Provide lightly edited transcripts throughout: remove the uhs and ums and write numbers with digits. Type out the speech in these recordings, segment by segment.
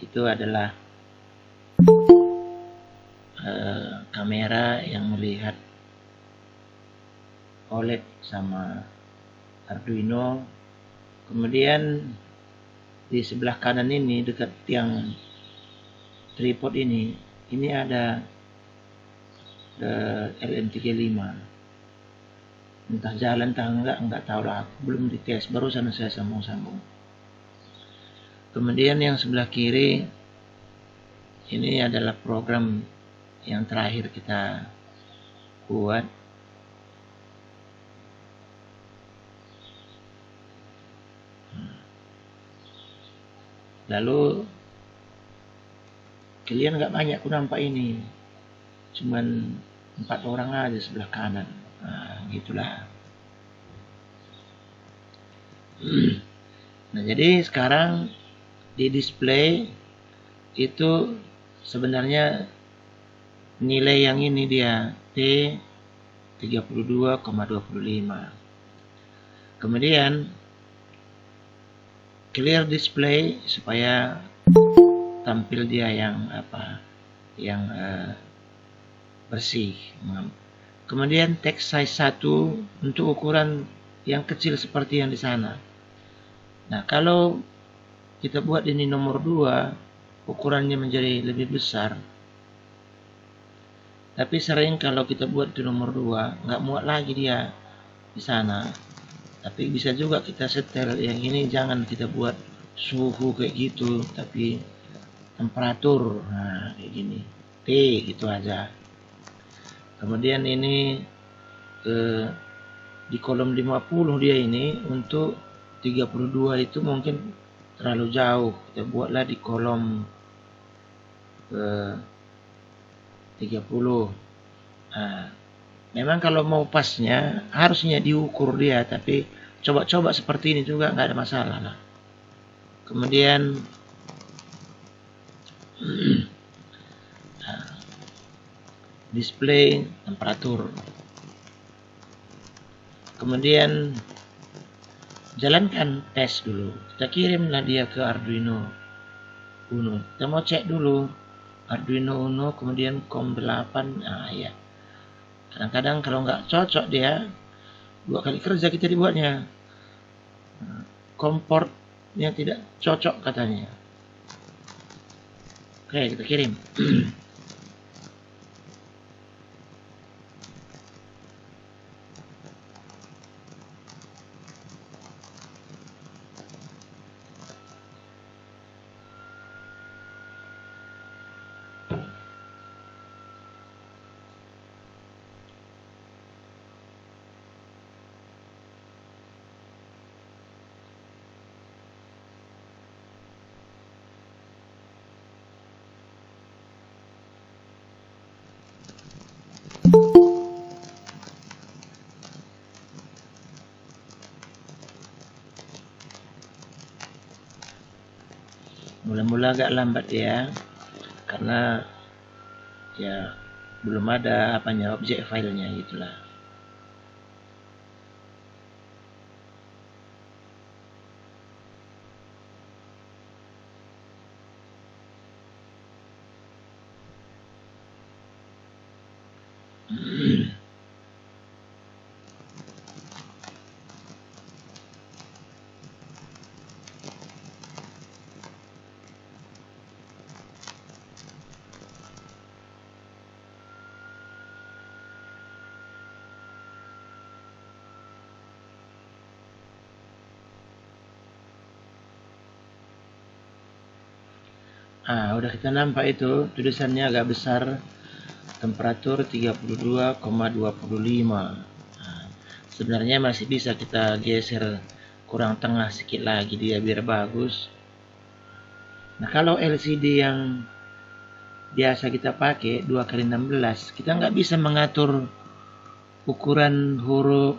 itu adalah kamera yang melihat OLED sama Arduino. Kemudian di sebelah kanan ini dekat tiang tripod ini ada LM35. Entah jalan entah enggak tahu lah, belum dites, barusan saya sambung-sambung. Kemudian yang sebelah kiri ini adalah program yang terakhir kita buat. Lalu kalian nggak banyak aku nampak ini, cuman 4 orang aja sebelah kanan. Nah, gitulah. Nah, jadi sekarang di display itu sebenarnya nilai yang ini dia P32,25. Kemudian clear display supaya tampil dia yang bersih. Kemudian text size 1 untuk ukuran yang kecil seperti yang di sana. Nah, kalau kita buat ini nomor 2, ukurannya menjadi lebih besar. Tapi sering kalau kita buat di nomor 2 nggak muat lagi dia di sana. Tapi bisa juga kita setel yang ini, jangan kita buat suhu kayak gitu, tapi temperatur. Nah, kayak gini. T gitu aja. Kemudian ini di kolom 50 dia ini untuk 32 itu mungkin terlalu jauh. Kita buatlah di kolom 30. Nah, memang kalau mau pasnya harusnya diukur dia, tapi coba-coba seperti ini juga nggak ada masalah lah. Kemudian display temperatur. Kemudian jalankan tes dulu. Kita kirimlah dia ke Arduino Uno. Kita mau cek dulu Arduino Uno, kemudian COM8. Nah, ya. Kadang-kadang kalau nggak cocok dia, 2 kali kerja kita dibuatnya. Komportnya tidak cocok katanya. Oke, kita kirim. Mula-mula agak lambat ya, karena ya belum ada objek filenya gitulah. Udah kita nampak itu tulisannya agak besar, temperatur 32,25. Sebenarnya masih bisa kita geser kurang tengah sedikit lagi dia biar bagus. Nah, kalau LCD yang biasa kita pakai 2x16, kita nggak bisa mengatur ukuran huruf,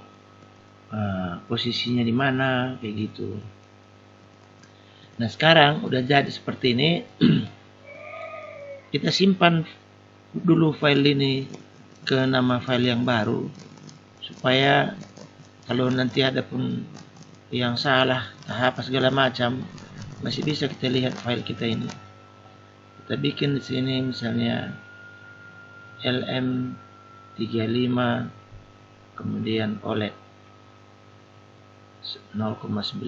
posisinya di mana kayak gitu. Nah, sekarang udah jadi seperti ini. Kita simpan dulu file ini ke nama file yang baru, supaya kalau nanti ada pun yang salah, apa segala macam, masih bisa kita lihat file kita ini. Kita bikin di sini misalnya LM35, kemudian OLED 0,96.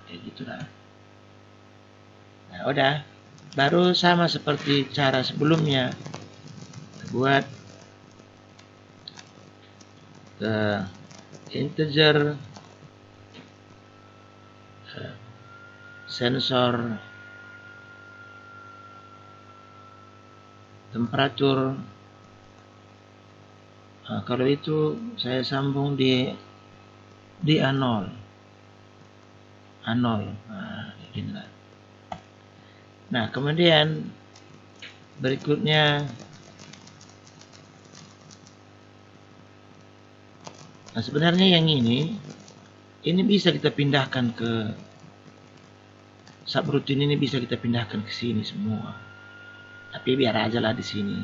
Kayak gitulah. Nah, udah. Baru sama seperti cara sebelumnya. Buat integer sensor temperatur. Kalau itu saya sambung di A0. Inilah. Nah, kemudian berikutnya, sebenarnya yang ini bisa kita pindahkan ke subroutine, ini bisa kita pindahkan ke sini semua. Tapi biar aja lah di sini.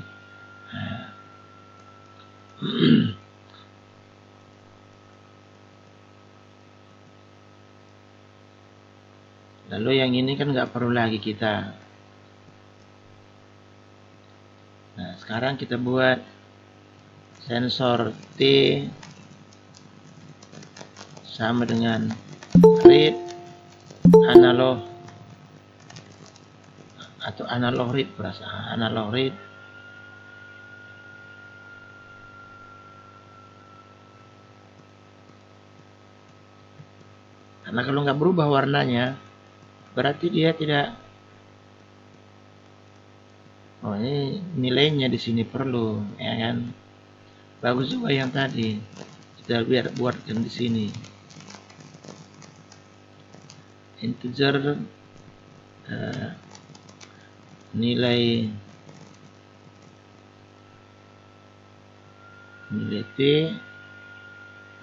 Lalu yang ini kan nggak perlu lagi kita. Nah, sekarang kita buat sensor T sama dengan read analog atau analog read, analog read. Karena kalau nggak berubah warnanya, berarti dia tidak. Oh, ini nilainya di sini perlu, ya kan? Bagus juga yang tadi. Kita biar buatkan di sini. Integer nilai T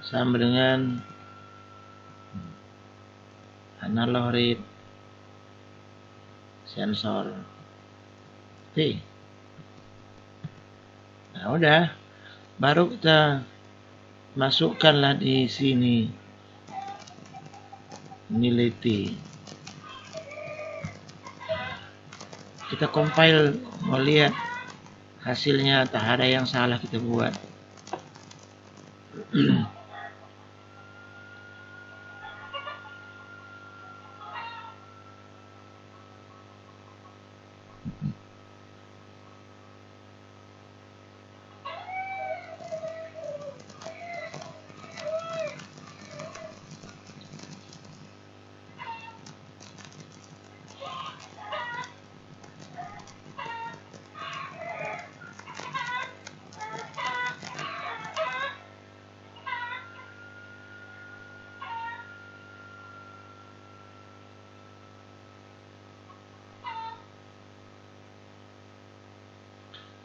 sama dengan analog read sensor T. Nah, udah, baru kita masukkanlah di sini nilai T. Kita compile, mau lihat hasilnya, tak ada yang salah kita buat.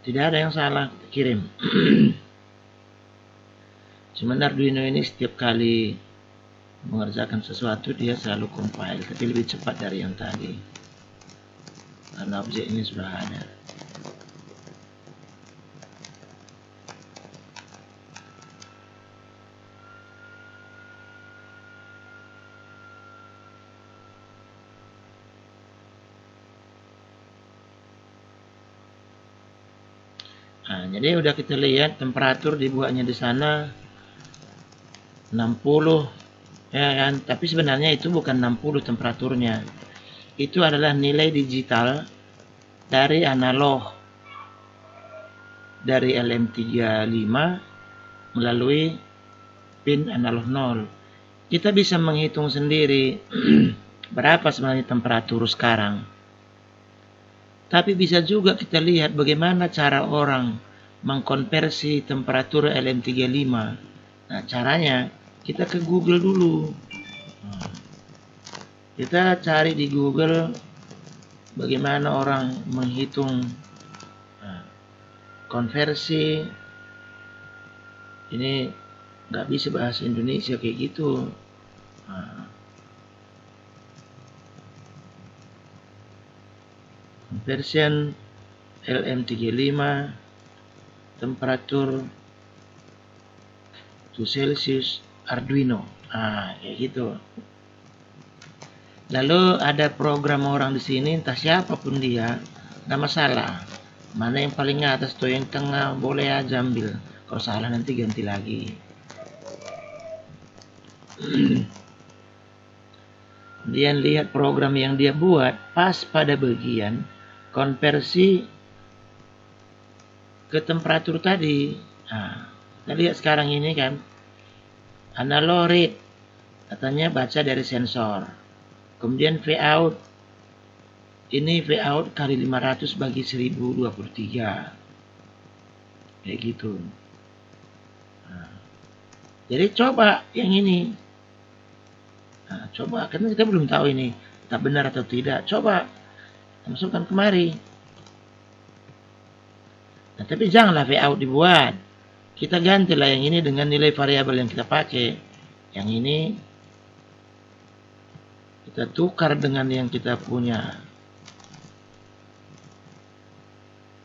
Tidak ada yang salah, kirim. Cuman Arduino ini setiap kali mengerjakan sesuatu dia selalu compile, tapi lebih cepat dari yang tadi karena objeknya sudah ada. Nah, jadi udah kita lihat temperatur dibuatnya di sana 60, ya kan? Tapi sebenarnya itu bukan 60 temperaturnya. Itu adalah nilai digital dari analog dari LM35 melalui pin analog 0. Kita bisa menghitung sendiri berapa sebenarnya temperatur sekarang. Tapi bisa juga kita lihat bagaimana cara orang mengkonversi temperatur LM35. Nah, caranya kita ke Google dulu. Kita cari di Google bagaimana orang menghitung konversi. Ini nggak bisa bahasa Indonesia kayak gitu. Conversion LM35 temperatur to Celsius Arduino. Kayak gitu. Lalu ada program orang di sini, entah siapapun dia, nggak masalah. Mana yang paling atas tuh, yang tengah boleh aja ambil. Kalau salah nanti ganti lagi. Kemudian lihat program yang dia buat pas pada bagian konversi ke temperatur tadi. Nah, kita lihat sekarang ini kan, analog read katanya baca dari sensor. Kemudian V out, ini V out kali 500 bagi 1023, kayak gitu. Nah, jadi coba yang ini. Nah, coba, karena kita belum tahu ini tak benar atau tidak. Coba masukkan kemari. Nah, tapi janganlah V out dibuat. Kita gantilah yang ini dengan nilai variabel yang kita pakai. Yang ini kita tukar dengan yang kita punya.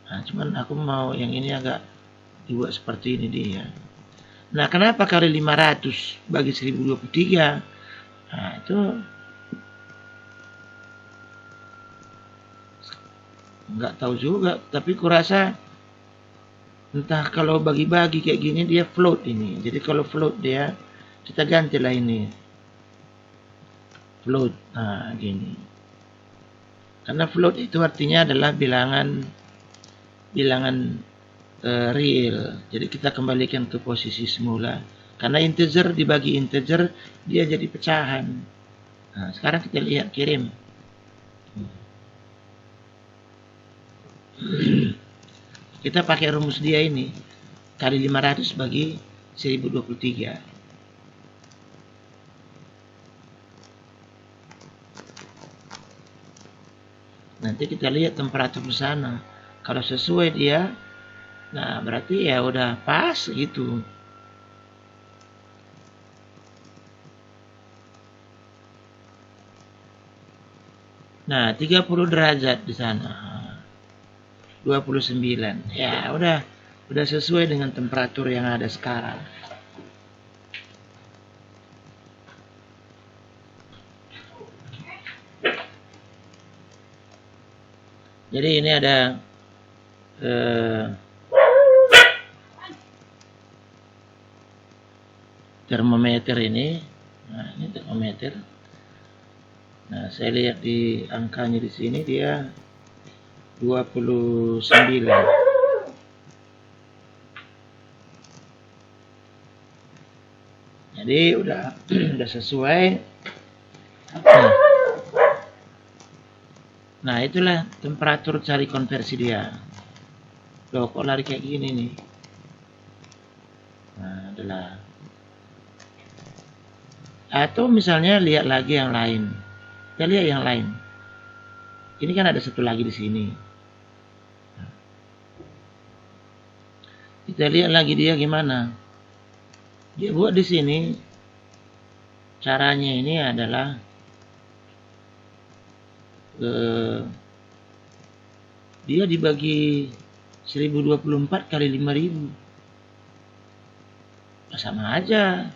Nah, cuman aku mau yang ini agak dibuat seperti ini dia. Nah, kenapa kali 500 bagi 1023? Nah, itu nggak tahu juga, tapi kurasa entah kalau bagi-bagi kayak gini dia float ini. Jadi kalau float dia, kita gantilah ini float. Nah, gini. Karena float itu artinya adalah bilangan real. Jadi kita kembalikan ke posisi semula. Karena integer dibagi integer, dia jadi pecahan. Nah, sekarang kita lihat kirim. Kita pakai rumus dia ini. Kali 500 bagi 1023. Nanti kita lihat temperatur di sana. Kalau sesuai dia, nah berarti ya udah pas gitu. Nah, 30 derajat di sana. 29. Ya, udah sesuai dengan temperatur yang ada sekarang. Jadi ini ada termometer ini. Nah, ini termometer. Nah, saya lihat di angkanya di sini dia 29. Jadi udah sesuai. Nah, itulah temperatur cari konversi dia. Loh, kok lari kayak gini nih? Nah, adalah. Atau misalnya lihat lagi yang lain. Kita lihat yang lain. Ini kan ada satu lagi di sini. Kita lihat lagi dia gimana. Dia buat di sini. Caranya ini adalah dia dibagi 1024 kali 5000. Sama aja.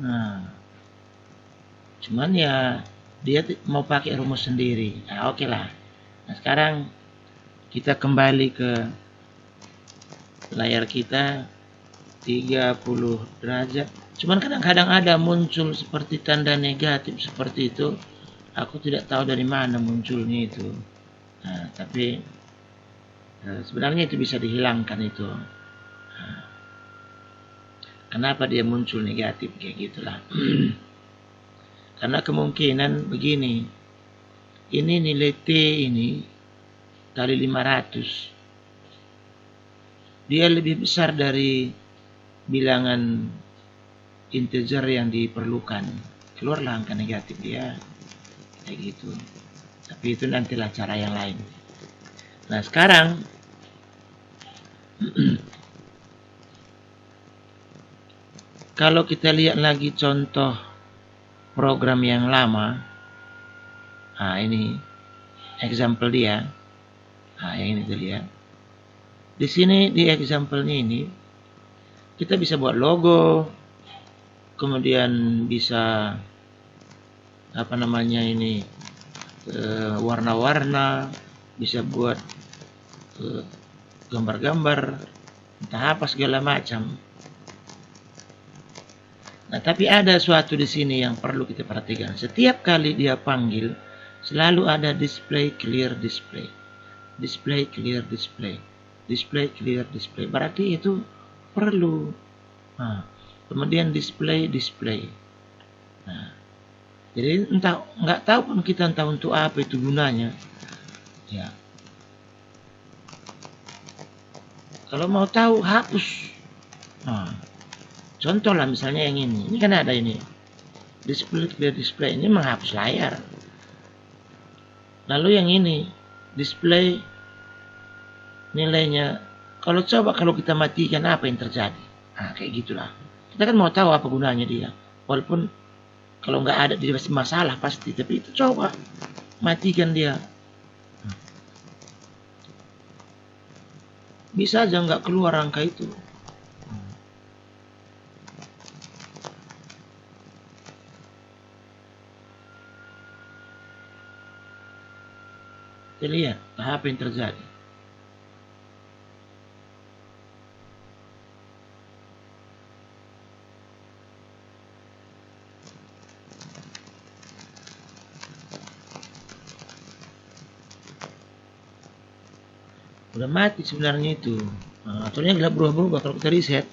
Nah, cuman ya dia mau pakai rumus sendiri. Nah, oke lah. Nah, sekarang kita kembali ke layar kita 30 derajat. Cuman kadang-kadang ada muncul seperti tanda negatif seperti itu. Aku tidak tahu dari mana munculnya itu. Nah, tapi sebenarnya itu bisa dihilangkan itu. Nah, kenapa dia muncul negatif kayak gitulah. Karena kemungkinan begini. Ini nilai T ini kali 500. Dia lebih besar dari bilangan integer yang diperlukan. Keluarlah angka negatif dia. Kayak gitu. Tapi itu nantilah cara yang lain. Nah, sekarang kalau kita lihat lagi contoh program yang lama. Nah, ini example dia. Nah, yang ini lihat. Di sini di example-nya ini kita bisa buat logo, kemudian bisa apa namanya ini, warna-warna, bisa buat gambar-gambar, entah apa segala macam. Nah, tapi ada suatu di sini yang perlu kita perhatikan. Setiap kali dia panggil, selalu ada display clear display. Display clear display. Display clear display. Berarti itu perlu. Nah, kemudian display display. Nah, jadi nggak tahu pun kita entah untuk apa itu gunanya. Ya. Kalau mau tahu hapus. Nah, contoh lah misalnya yang ini kan ada ini. Display clear display ini menghapus layar. Lalu yang ini display nilainya. Kalau kita matikan apa yang terjadi? Nah, kayak gitulah. Kita kan mau tahu apa gunanya dia. Walaupun kalau nggak ada dia pasti masalah pasti. Tapi itu coba matikan dia. Bisa aja nggak keluar angka itu. Kita lihat apa yang terjadi. Udah mati sebenarnya itu. Nah, aturannya nggak berubah-berubah kalau kita reset.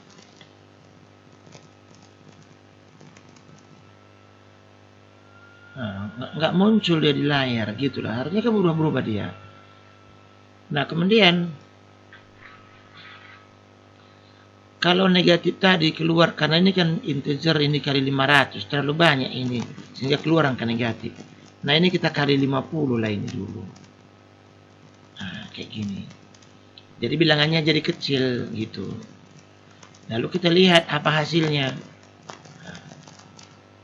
Nah, nggak muncul dia di layar gitulah. Harusnya kan berubah-berubah dia. Nah, kemudian kalau negatif tadi keluar, karena ini kan integer, ini kali 500, terlalu banyak ini sehingga keluar angka negatif. Nah, ini kita kali 50 lah ini dulu. Nah, kayak gini. Jadi bilangannya jadi kecil gitu. Lalu kita lihat apa hasilnya. Nah,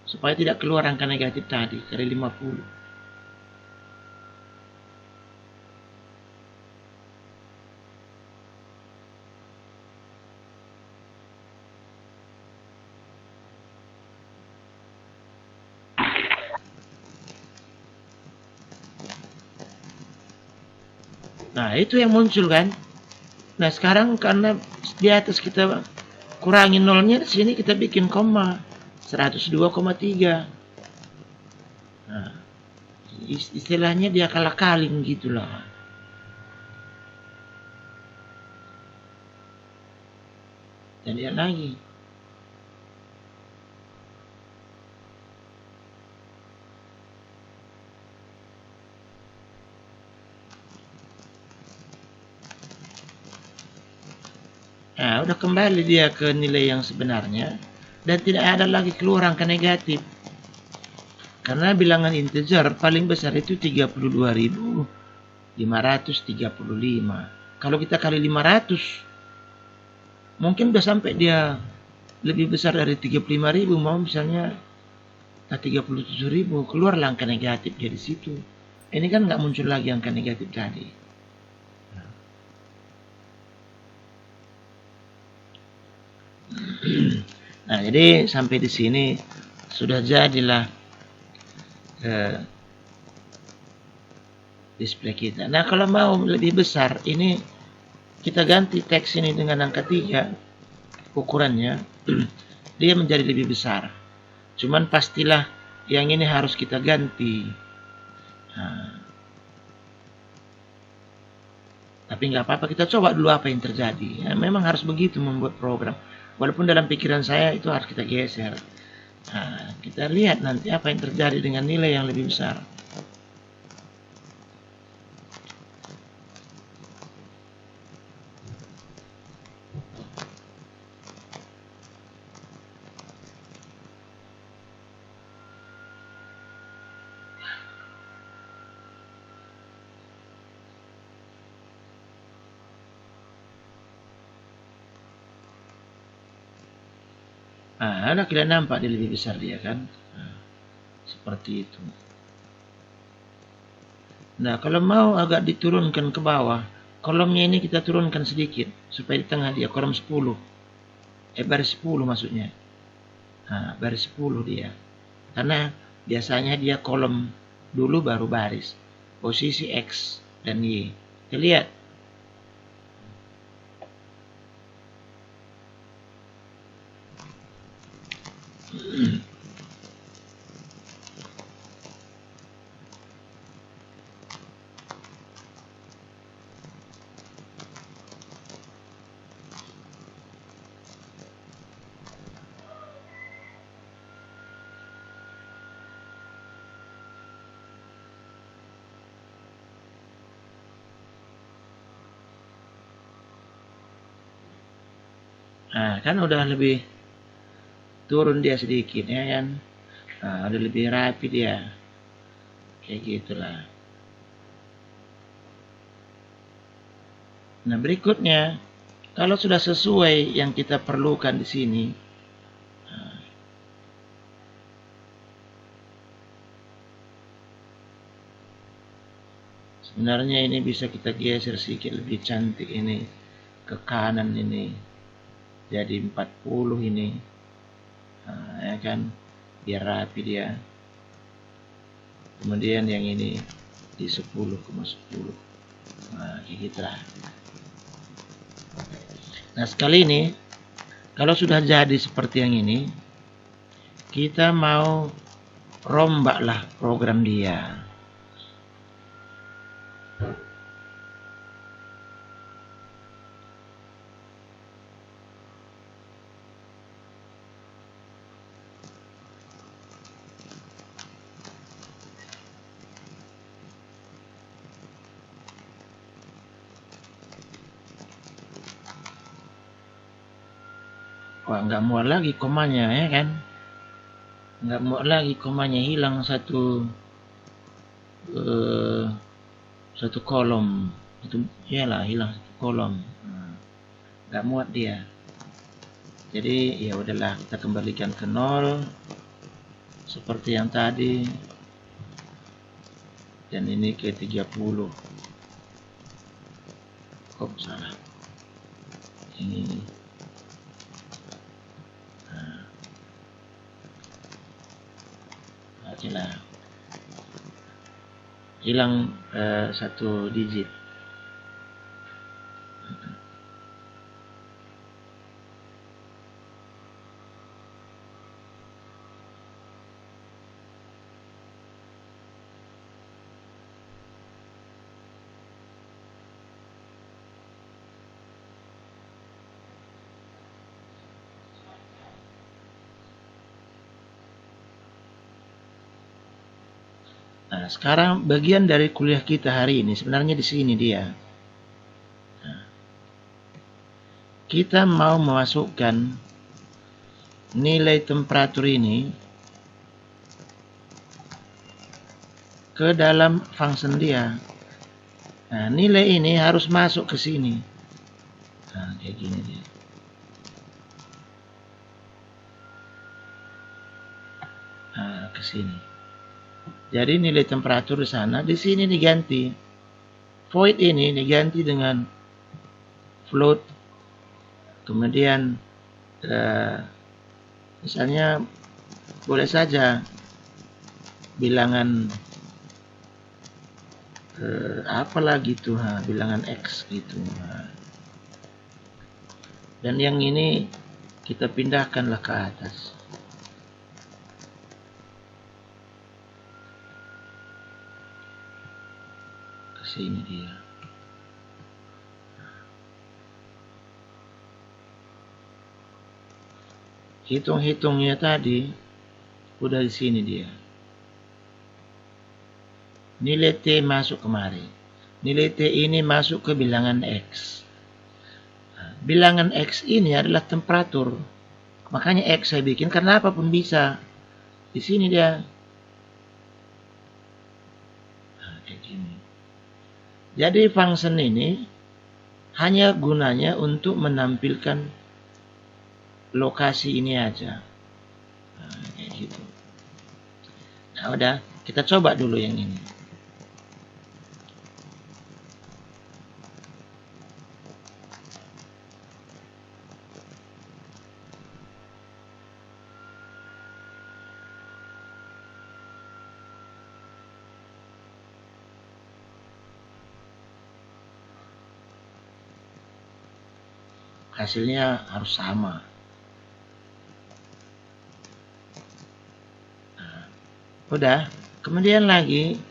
supaya tidak keluar angka negatif tadi kali 50. Nah, itu yang muncul kan. Nah, sekarang karena di atas kita kurangi nolnya, di sini kita bikin koma 102,3. Nah, istilahnya dia kalah-kalin gitulah. Dan lihat lagi. Nah, udah kembali dia ke nilai yang sebenarnya dan tidak ada lagi keluar angka negatif. Karena bilangan integer paling besar itu 32.535. Kalau kita kali 500 mungkin udah sampai dia lebih besar dari 35.000, mau misalnya 37.000, keluar angka negatif dia di situ. Ini kan nggak muncul lagi angka negatif tadi. Nah, jadi sampai di sini sudah jadilah display kita. Nah, kalau mau lebih besar, ini kita ganti teks ini dengan angka 3 ukurannya. Dia menjadi lebih besar. Cuman pastilah yang ini harus kita ganti. Nah, tapi nggak apa-apa, kita coba dulu apa yang terjadi. Ya, memang harus begitu membuat program. Walaupun dalam pikiran saya itu harus kita geser. Nah, kita lihat nanti apa yang terjadi dengan nilai yang lebih besar. Nah, ada kalian nampak dia lebih besar dia kan. Nah, seperti itu. Nah, kalau mau agak diturunkan ke bawah, kolomnya ini kita turunkan sedikit supaya di tengah dia kolom 10. Baris 10 maksudnya. Nah, baris 10 dia. Karena Biasanya dia kolom dulu baru baris. Posisi X dan Y. Kita lihat. Nah, kan udah lebih turun dia sedikit ya kan. Nah, udah lebih rapi dia. Kayak gitulah. Nah, berikutnya, kalau sudah sesuai yang kita perlukan di sini, sebenarnya ini bisa kita geser sedikit lebih cantik ini ke kanan ini. Jadi 40 ini. Nah, ya kan, biar rapi dia. Kemudian yang ini di 10,10. Nah, kayak gitulah. Nah, sekali ini kalau sudah jadi seperti yang ini, kita mau rombaklah program dia. Wah, nggak muat lagi komanya ya kan? Nggak muat lagi komanya, hilang satu kolom. Itu iyalah, hilang satu kolom. Nggak muat dia. Jadi ya udahlah, kita kembalikan ke 0 seperti yang tadi. Dan ini ke 30. Oh, salah. Ini. Lah, hilang satu digit. Nah, sekarang bagian dari kuliah kita hari ini sebenarnya di sini dia. Nah, kita mau memasukkan nilai temperatur ini ke dalam function dia. Nah, nilai ini harus masuk ke sini. Nah, kayak gini dia. Nah, ke sini. Jadi nilai temperatur di sana, di sini diganti. Void ini diganti dengan float. Kemudian misalnya boleh saja bilangan apalah gitu, bilangan X gitu. Dan yang ini kita pindahkanlah ke atas. Ke sini dia. Hitung-hitungnya tadi udah di sini dia. Nilai T masuk kemari. Nilai T ini masuk ke bilangan X. Bilangan X ini adalah temperatur. Makanya X saya bikin karena apapun bisa. Di sini dia. Nah, kayak gini. Jadi function ini hanya gunanya untuk menampilkan lokasi ini aja. Nah, kayak gitu. Nah, udah, kita coba dulu yang ini. hasilnya harus sama. Udah, kemudian lagi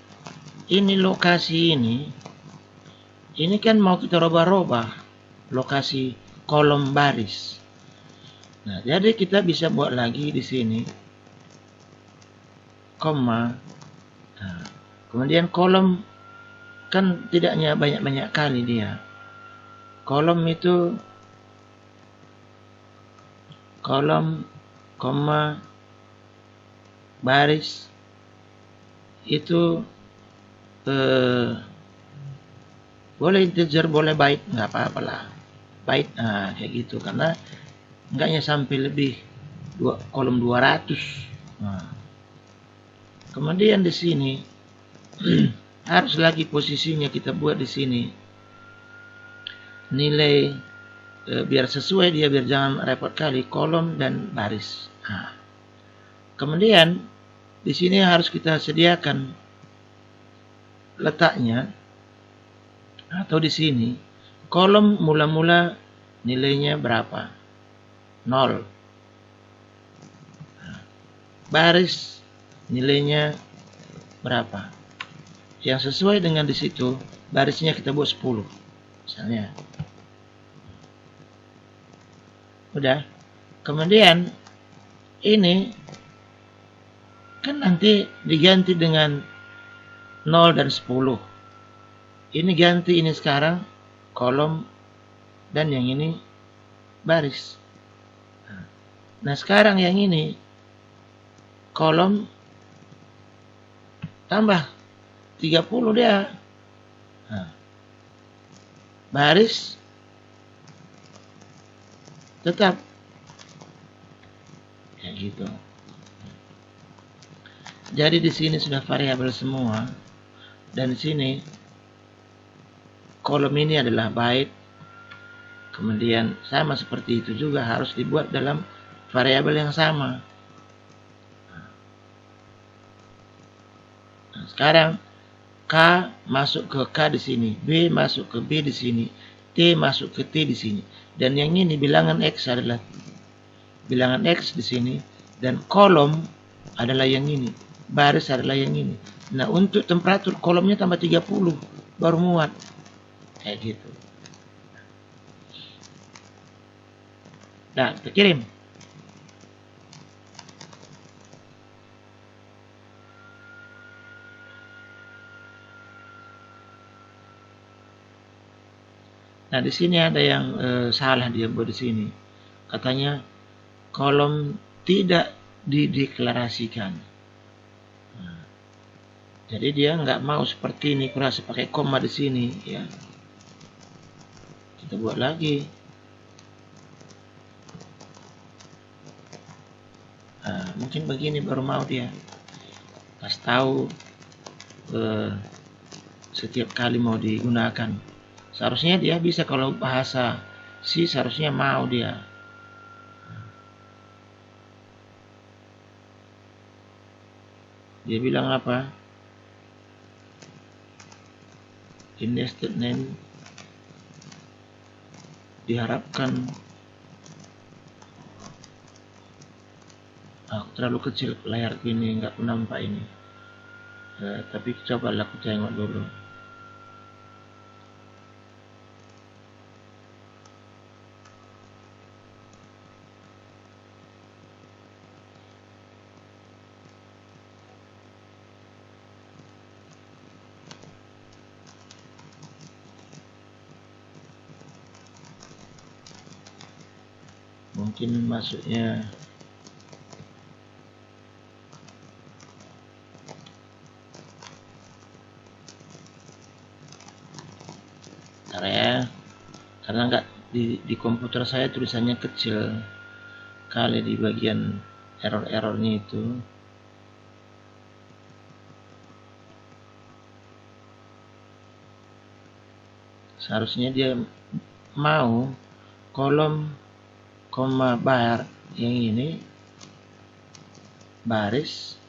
ini lokasi ini kan mau kita rubah-rubah lokasi kolom baris. Nah, jadi kita bisa buat lagi di sini koma. Nah, kemudian kolom kan tidaknya banyak-banyak kali dia. Kolom itu kolom, koma, baris itu boleh integer, boleh byte, nggak apa-apa lah. Byte, kayak gitu, karena enggaknya sampai lebih kolom 200. Nah, kemudian di sini harus lagi posisinya kita buat di sini nilai biar sesuai dia, biar jangan repot kali kolom dan baris. Nah, kemudian di sini harus kita sediakan letaknya, atau di sini kolom mula-mula nilainya berapa? 0. Baris nilainya berapa? Yang sesuai dengan di situ, barisnya kita buat 10 misalnya. Udah. Kemudian ini kan nanti diganti dengan 0 dan 10. Ini ganti ini sekarang kolom dan yang ini baris. Nah, sekarang yang ini kolom tambah 30 dia. Nah, baris tetap kayak gitu. Jadi di sini sudah variabel semua, dan di sini kolom ini adalah byte. Kemudian sama seperti itu juga harus dibuat dalam variabel yang sama. Nah, sekarang K masuk ke K di sini, B masuk ke B di sini, T masuk ke T di sini, dan yang ini bilangan X adalah bilangan X di sini, dan kolom adalah yang ini, baris adalah yang ini. Nah, untuk temperatur kolomnya tambah 30 baru muat kayak gitu. Nah, kita kirim. Nah, di sini ada yang salah dia buat di sini. Katanya kolom tidak dideklarasikan. Nah, jadi dia nggak mau seperti ini, kurasa pakai koma di sini ya. Kita buat lagi. Nah, mungkin begini baru mau dia. Pas tahu setiap kali mau digunakan. Seharusnya dia bisa, kalau bahasa C seharusnya mau dia. Dia bilang apa? In nested name diharapkan terlalu kecil layar ini, nggak nampak ini. Tapi cobalah aku tengok dulu. Mungkin masuknya ntar ya, karena nggak di komputer saya tulisannya kecil kali di bagian error-errornya itu. Seharusnya dia mau kolom koma bar yang ini baris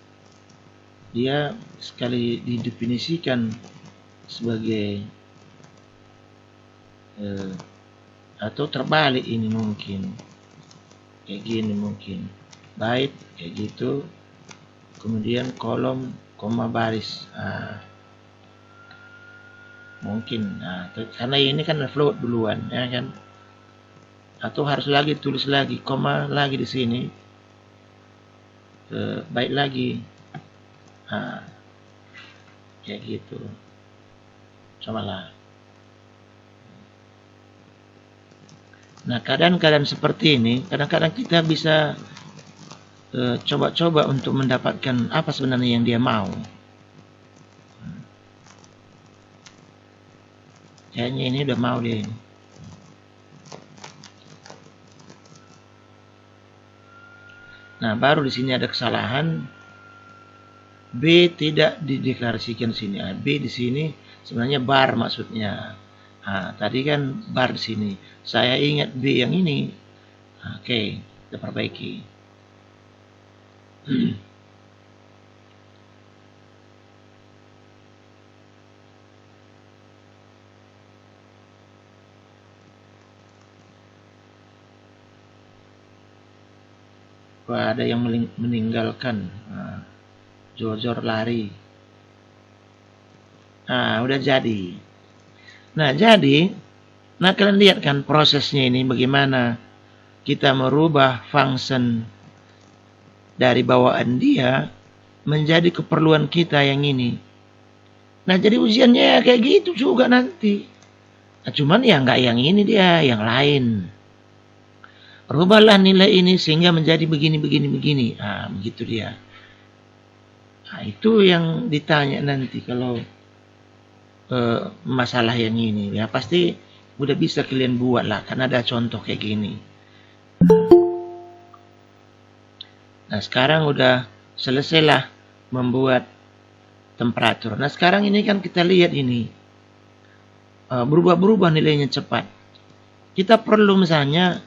dia sekali didefinisikan sebagai atau terbalik ini mungkin kayak gini, mungkin byte kayak gitu, kemudian kolom koma baris. Mungkin karena ini kan float duluan ya kan, atau harus lagi tulis lagi koma lagi di sini, byte lagi, kayak gitu. Cobalah. Nah, keadaan-keadaan seperti ini kadang-kadang kita bisa coba-coba untuk mendapatkan apa sebenarnya yang dia mau. Kayaknya ini udah mau dia ini. Nah, baru di sini ada kesalahan. B tidak dideklarasikan di sini. B di sini sebenarnya bar maksudnya. Tadi kan bar di sini. Saya ingat B yang ini. Oke, kita perbaiki. Ada yang meninggalkan. Jojor lari. Udah jadi. Nah, kalian lihat kan prosesnya ini bagaimana kita merubah function dari bawaan dia menjadi keperluan kita yang ini. Nah, jadi ujiannya kayak gitu juga nanti. Cuman ya nggak yang ini dia, yang lain. Rubahlah nilai ini sehingga menjadi begini. Begitu dia. Itu yang ditanya nanti kalau masalah yang ini. Ya pasti udah bisa kalian buat lah, karena ada contoh kayak gini. Nah, sekarang udah selesailah membuat temperatur. Nah, sekarang ini kan kita lihat ini berubah-berubah nilainya cepat. Kita perlu misalnya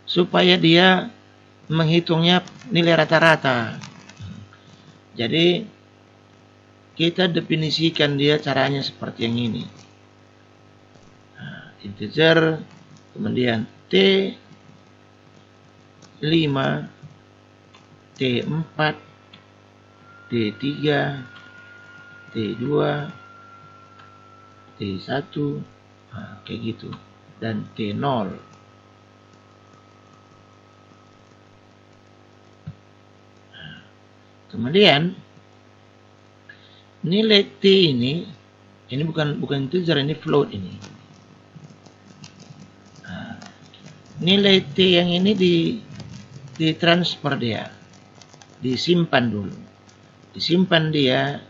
supaya dia menghitungnya nilai rata-rata. Jadi kita definisikan dia caranya seperti yang ini. Integer, kemudian T5, T4, T3, T2, T1, kayak gitu, dan T0. Kemudian nilai T ini bukan integer, ini float ini. Nilai T yang ini ditransfer dia, disimpan dulu. Disimpan dia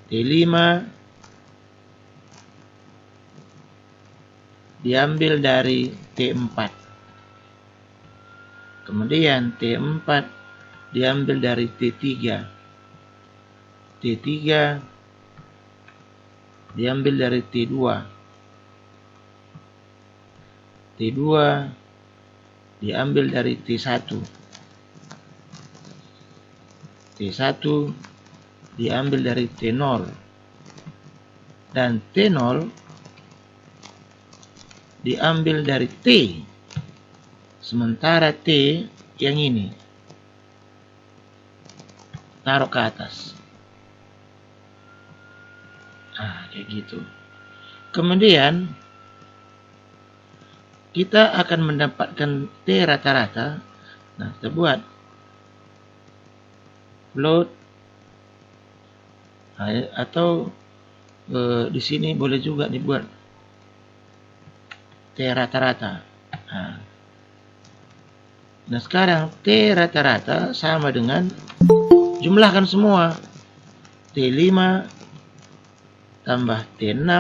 T5 diambil dari T4. Kemudian T4 diambil dari T3. T3 diambil dari T2. T2 diambil dari T1. T1 diambil dari T0. Dan T0 diambil dari T. Sementara T yang ini taruh ke atas. Kayak gitu. Kemudian kita akan mendapatkan T rata-rata. Nah, kita buat float, atau di sini boleh juga dibuat T rata-rata. Nah, sekarang T rata-rata sama dengan jumlahkan semua. T5 tambah T6,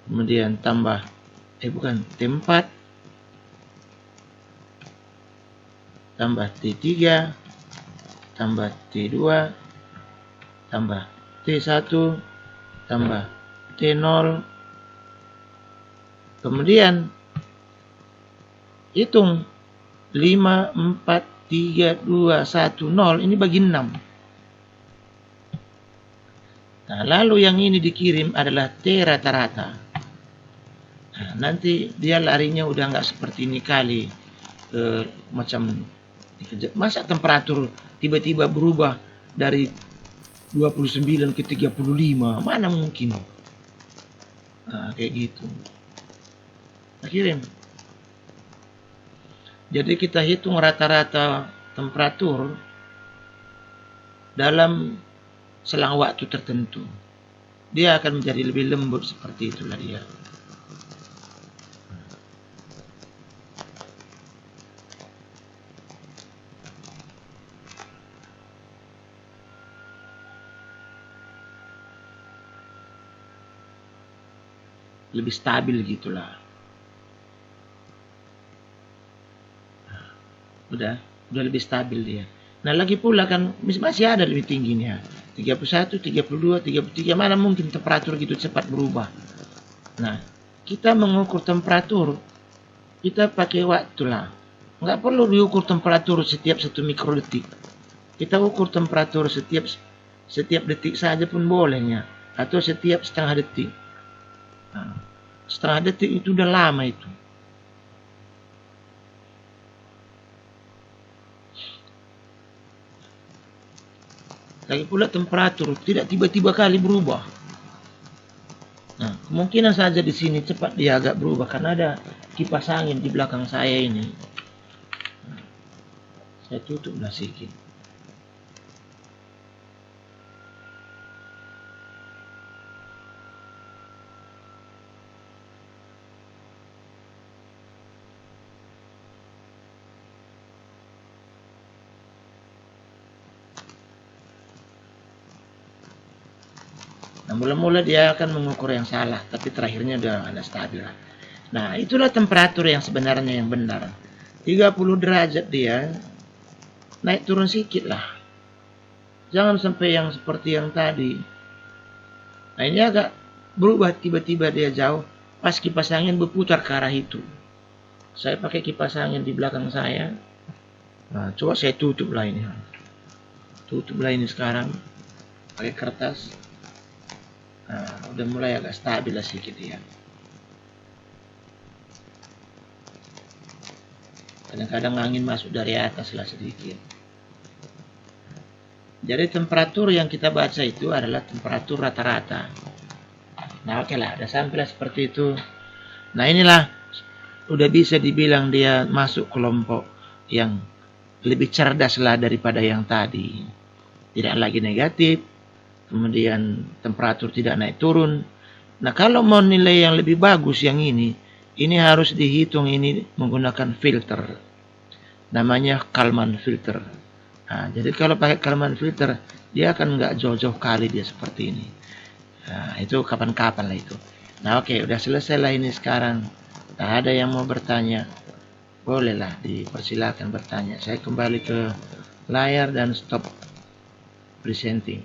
kemudian tambah T4 tambah T3 tambah T2 tambah T1 tambah T0. Kemudian hitung 5, 4, 3, 2, 1, 0. Ini bagi 6. Nah, lalu yang ini dikirim adalah T rata-rata. Nah, nanti dia larinya udah nggak seperti ini kali, macam masa temperatur tiba-tiba berubah dari 29 ke 35, mana mungkin. Nah, kayak gitu. Kirim. Jadi kita hitung rata-rata temperatur dalam selang waktu tertentu. Dia akan menjadi lebih lembut, seperti itulah dia. Lebih stabil gitulah. Udah lebih stabil dia. Nah, lagi pula kan masih ada lebih tingginya. 31, 32, 33, mana mungkin temperatur gitu cepat berubah. Nah, kita mengukur temperatur, kita pakai waktu lah. Nggak perlu diukur temperatur setiap 1 mikrodetik. Kita ukur temperatur setiap detik saja pun bolehnya, atau setiap setengah detik. Nah, setengah detik itu udah lama itu. Lagi pula temperatur tidak tiba-tiba kali berubah. Nah, kemungkinan saja di sini cepat dia agak berubah karena ada kipas angin di belakang saya ini. Nah, saya tutuplah sedikit. Nah, mula-mula dia akan mengukur yang salah, tapi terakhirnya udah ada stabil. Nah, itulah temperatur yang sebenarnya yang benar. 30 derajat dia, naik turun sedikit lah. Jangan sampai yang seperti yang tadi. Nah, ini agak berubah tiba-tiba dia jauh, pas kipas angin berputar ke arah itu. Saya pakai kipas angin di belakang saya. Nah, coba saya tutup lah ini. Tutup lah ini sekarang. Pakai kertas. Nah, udah mulai agak stabil lah sedikit ya. Kadang-kadang angin masuk dari atas lah sedikit. Jadi temperatur yang kita baca itu adalah temperatur rata-rata. Nah, oke lah, udah sampailah seperti itu. Nah, inilah udah bisa dibilang dia masuk kelompok yang lebih cerdas lah daripada yang tadi. Tidak lagi negatif, kemudian temperatur tidak naik turun. Nah, kalau mau nilai yang lebih bagus yang ini harus dihitung ini menggunakan filter. Namanya Kalman filter. Nah, jadi kalau pakai Kalman filter, dia akan nggak jauh-jauh kali dia seperti ini. Nah, itu kapan-kapan lah itu. Nah, oke, udah selesai lah ini sekarang. Nah, ada yang mau bertanya, bolehlah dipersilakan bertanya. Saya kembali ke layar dan stop presenting.